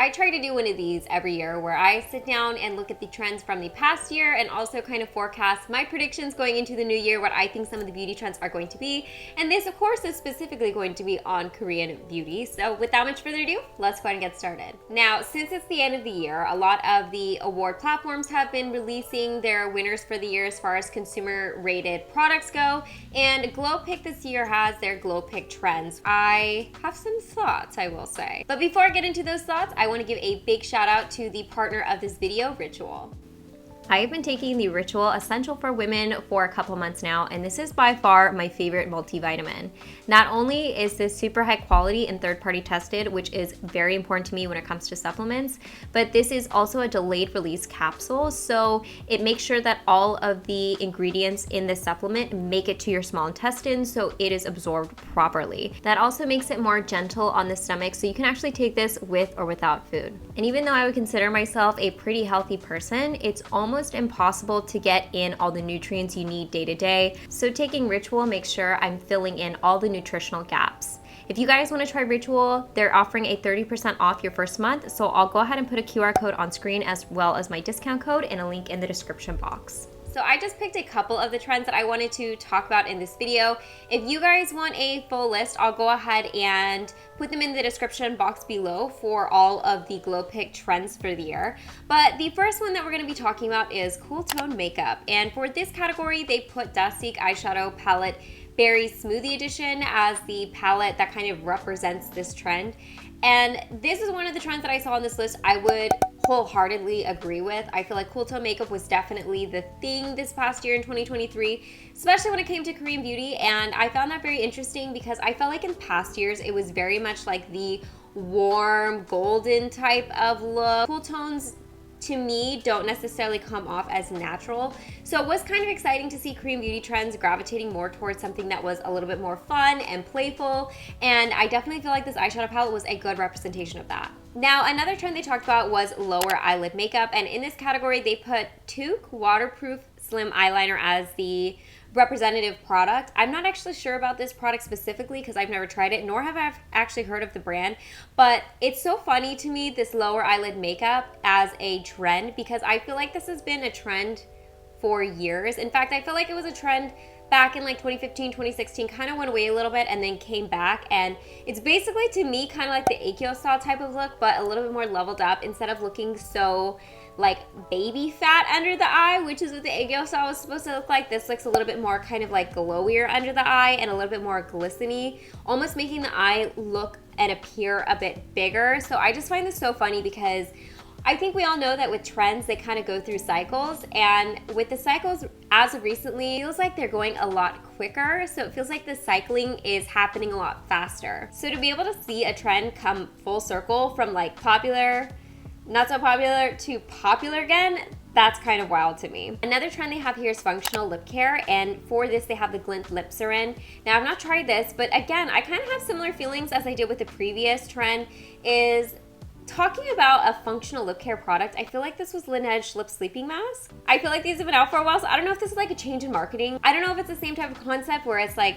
I try to do one of these every year where I sit down and look at the trends from the past year and also kind of forecast my predictions going into the new year, what I think some of the beauty trends are going to be. And this, of course, is specifically going to be on Korean beauty. So without much further ado, let's go ahead and get started. Now, since it's the end of the year, a lot of the award platforms have been releasing their winners for the year as far as consumer rated products go. And GlowPick this year has their GlowPick trends. I have some thoughts, I will say. But before I get into those thoughts, I want to give a big shout out to the partner of this video, Ritual. I have been taking the Ritual Essential for Women for a couple months now, and this is by far my favorite multivitamin. Not only is this super high quality and third-party tested, which is very important to me when it comes to supplements, but this is also a delayed release capsule, so it makes sure that all of the ingredients in the supplement make it to your small intestine so it is absorbed properly. That also makes it more gentle on the stomach, so you can actually take this with or without food. And even though I would consider myself a pretty healthy person, it's almost impossible to get in all the nutrients you need day to day. So taking Ritual makes sure I'm filling in all the nutritional gaps. If you guys want to try Ritual, they're offering a 30% off your first month. So I'll go ahead and put a QR code on screen as well as my discount code and a link in the description box. So I just picked a couple of the trends that I wanted to talk about in this video. If you guys want a full list, I'll go ahead and put them in the description box below for all of the GlowPick trends for the year. But the first one that we're going to be talking about is cool tone makeup. And for this category, they put Dustic Eyeshadow Palette Berry Smoothie Edition as the palette that kind of represents this trend. And this is one of the trends that I saw on this list I would wholeheartedly agree with. I feel like cool tone makeup was definitely the thing this past year in 2023, especially when it came to Korean beauty, and I found that very interesting because I felt like in past years it was very much like the warm golden type of look. Cool tones to me don't necessarily come off as natural. So it was kind of exciting to see Korean beauty trends gravitating more towards something that was a little bit more fun and playful, and I definitely feel like this eyeshadow palette was a good representation of that. Now, another trend they talked about was lower eyelid makeup, and in this category they put Toque Waterproof Slim Eyeliner as the representative product. I'm not actually sure about this product specifically because I've never tried it, nor have I actually heard of the brand, but it's so funny to me, this lower eyelid makeup as a trend, because I feel like this has been a trend for years. In fact, I feel like it was a trend back in like 2015, 2016, kind of went away a little bit and then came back, and it's basically to me kind of like the xoxo style type of look, but a little bit more leveled up. Instead of looking so like baby fat under the eye, which is what the xoxo style was supposed to look like, this looks a little bit more kind of like glowier under the eye and a little bit more glistening, almost making the eye look and appear a bit bigger. So I just find this so funny because I think we all know that with trends, they kind of go through cycles, and with the cycles as of recently, it feels like they're going a lot quicker, so it feels like the cycling is happening a lot faster. So to be able to see a trend come full circle from like popular, not so popular to popular again, that's kind of wild to me. Another trend they have here is functional lip care, and for this they have the Glint Lip Serum. Now I've not tried this, but again, I kind of have similar feelings as I did with the previous trend, is talking about a functional lip care product. I feel like this was Laneige Lip Sleeping Mask. I feel like these have been out for a while, so I don't know if this is like a change in marketing. I don't know if it's the same type of concept where it's like,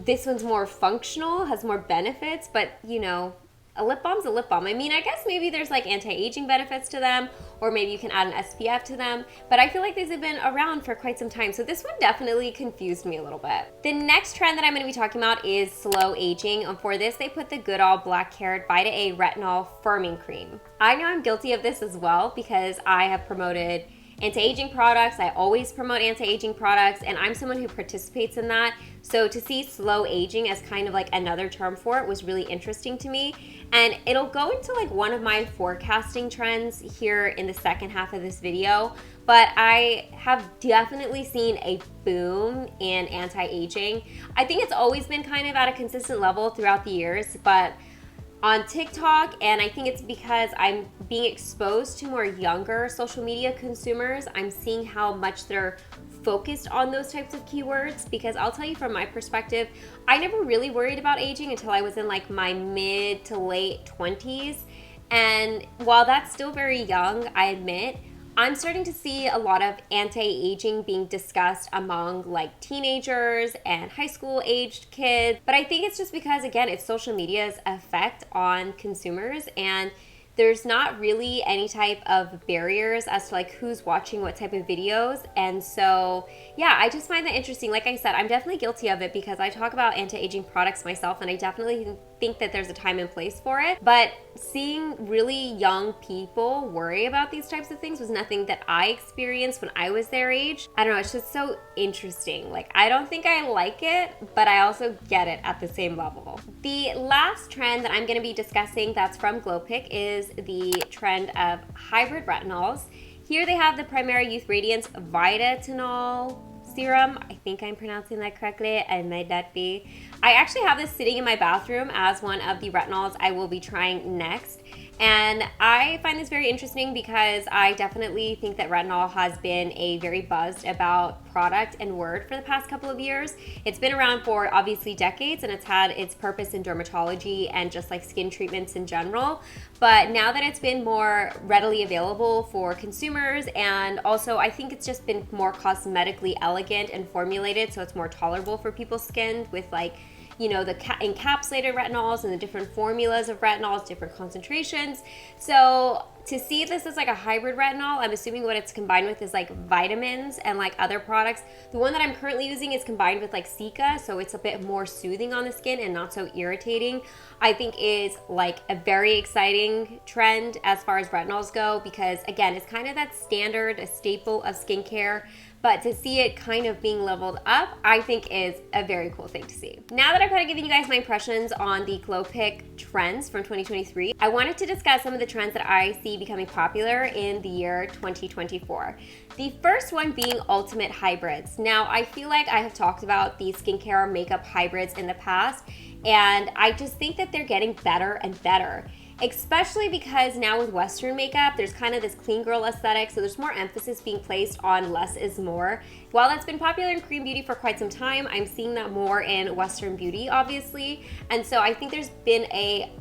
this one's more functional, has more benefits, but you know, a lip balm's a lip balm. I mean, I guess maybe there's like anti-aging benefits to them, or maybe you can add an SPF to them, but I feel like these have been around for quite some time, so this one definitely confused me a little bit. The next trend that I'm going to be talking about is slow aging, and for this they put the Goodall Black Carrot Vita A Retinol Firming Cream. I know I'm guilty of this as well because I have promoted anti-aging products. I always promote anti-aging products, and I'm someone who participates in that. So to see slow aging as kind of like another term for it was really interesting to me. And it'll go into like one of my forecasting trends here in the second half of this video. But I have definitely seen a boom in anti-aging. I think it's always been kind of at a consistent level throughout the years, but on TikTok, and I think it's because I'm being exposed to more younger social media consumers, I'm seeing how much they're focused on those types of keywords, because I'll tell you from my perspective, I never really worried about aging until I was in like my mid to late 20s. And while that's still very young, I admit, I'm starting to see a lot of anti-aging being discussed among like teenagers and high school aged kids. But I think it's just because, again, it's social media's effect on consumers, and there's not really any type of barriers as to like who's watching what type of videos. And so, yeah, I just find that interesting. Like I said, I'm definitely guilty of it because I talk about anti-aging products myself, and I definitely think that there's a time and place for it. But seeing really young people worry about these types of things was nothing that I experienced when I was their age. I don't know, it's just so interesting. Like, I don't think I like it, but I also get it at the same level. The last trend that I'm going to be discussing that's from GlowPick is the trend of hybrid retinols. Here they have the Primary Youth Radiance Vitatinol Serum. I think I'm pronouncing that correctly. I might not be. I actually have this sitting in my bathroom as one of the retinols I will be trying next. And I find this very interesting because I definitely think that retinol has been a very buzzed about product and word for the past couple of years. It's been around for obviously decades, and it's had its purpose in dermatology and just like skin treatments in general. But now that it's been more readily available for consumers, and also I think it's just been more cosmetically elegant and formulated, so it's more tolerable for people's skin with like, you know, the encapsulated retinols and the different formulas of retinols, different concentrations. So to see this as like a hybrid retinol, I'm assuming what it's combined with is like vitamins and like other products. The one that I'm currently using is combined with like cica, so it's a bit more soothing on the skin and not so irritating. I think is like a very exciting trend as far as retinols go, because again, it's kind of that standard, a staple of skincare. But to see it kind of being leveled up, I think is a very cool thing to see. Now that I've kind of given you guys my impressions on the GlowPick trends from 2023, I wanted to discuss some of the trends that I see becoming popular in the year 2024. The first one being ultimate hybrids. Now, I feel like I have talked about the skincare makeup hybrids in the past, and I just think that they're getting better and better. Especially because now with Western makeup, there's kind of this clean girl aesthetic, so there's more emphasis being placed on less is more. While that's been popular in Korean beauty for quite some time, I'm seeing that more in Western beauty, obviously. And so I think there's been a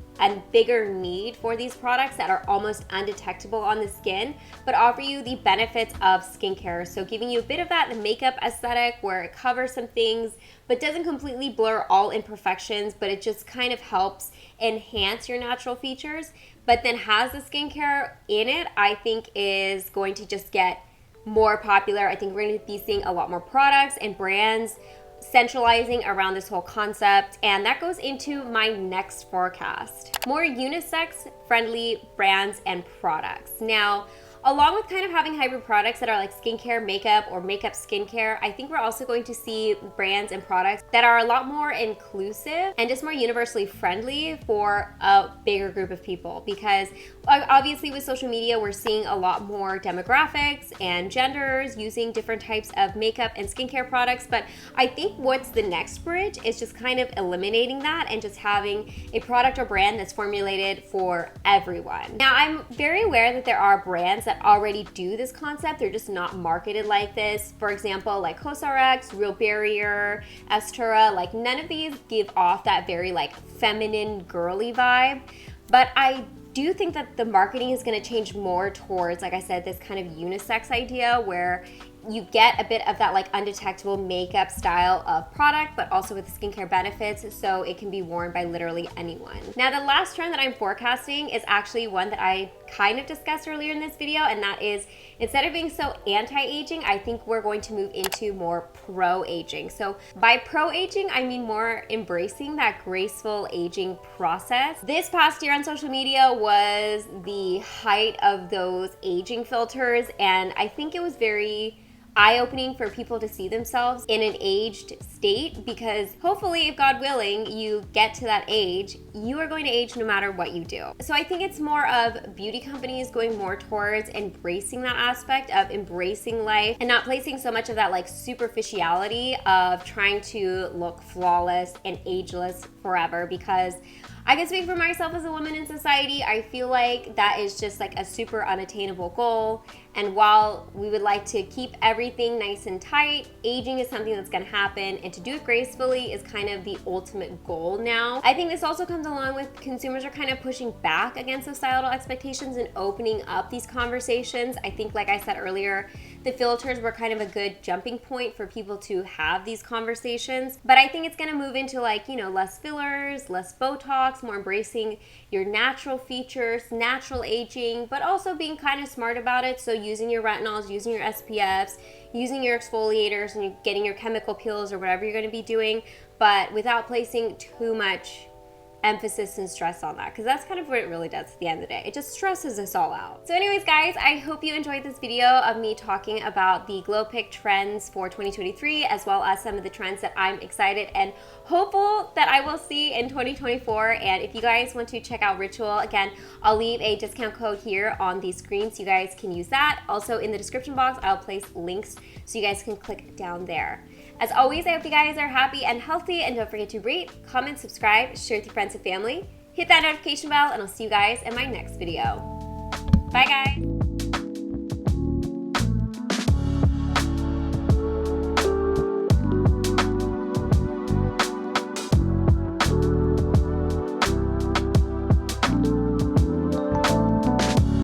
bigger need for these products that are almost undetectable on the skin, but offer you the benefits of skincare. So giving you a bit of that makeup aesthetic where it covers some things, but doesn't completely blur all imperfections, but it just kind of helps enhance your natural features, but then has the skincare in it, I think is going to just get more popular. I think we're going to be seeing a lot more products and brands centralizing around this whole concept, and that goes into my next forecast. More unisex friendly brands and products. Now, along with kind of having hybrid products that are like skincare, makeup, or makeup skincare, I think we're also going to see brands and products that are a lot more inclusive and just more universally friendly for a bigger group of people. Because obviously with social media, we're seeing a lot more demographics and genders using different types of makeup and skincare products. But I think what's the next bridge is just kind of eliminating that and just having a product or brand that's formulated for everyone. Now, I'm very aware that there are brands that already do this concept. They're just not marketed like this. For example, like xoxo, Real Barrier, Estura, like none of these give off that very like feminine girly vibe. But I do think that the marketing is going to change more towards, like I said, this kind of unisex idea where you get a bit of that like undetectable makeup style of product, but also with skincare benefits, so it can be worn by literally anyone. Now, the last trend that I'm forecasting is actually one that I kind of discussed earlier in this video, and that is, instead of being so anti-aging, I think we're going to move into more pro-aging. So by pro-aging, I mean more embracing that graceful aging process. This past year on social media was the height of those aging filters, and I think it was very eye-opening for people to see themselves in an aged state, because hopefully, if God willing, you get to that age, you are going to age no matter what you do. So I think it's more of beauty companies going more towards embracing that aspect of embracing life and not placing so much of that like superficiality of trying to look flawless and ageless forever, because I can speak for myself as a woman in society. I feel like that is just like a super unattainable goal. And while we would like to keep everything nice and tight, aging is something that's gonna happen, and to do it gracefully is kind of the ultimate goal now. I think this also comes along with consumers are kind of pushing back against societal expectations and opening up these conversations. I think, like I said earlier, the filters were kind of a good jumping point for people to have these conversations. But I think it's gonna move into like, you know, less fillers, less Botox, box, more embracing your natural features, natural aging, but also being kind of smart about it. So using your retinols, using your SPFs, using your exfoliators, and getting your chemical peels or whatever you're going to be doing, but without placing too much emphasis and stress on that, because that's kind of what it really does at the end of the day. It just stresses us all out. So anyways, guys, I hope you enjoyed this video of me talking about the GlowPick trends for 2023, as well as some of the trends that I'm excited and hopeful that I will see in 2024. And if you guys want to check out Ritual, again, I'll leave a discount code here on the screen so you guys can use that. Also in the description box, I'll place links so you guys can click down there. As always, I hope you guys are happy and healthy, and don't forget to rate, comment, subscribe, share with your friends and family, hit that notification bell, and I'll see you guys in my next video. Bye, guys.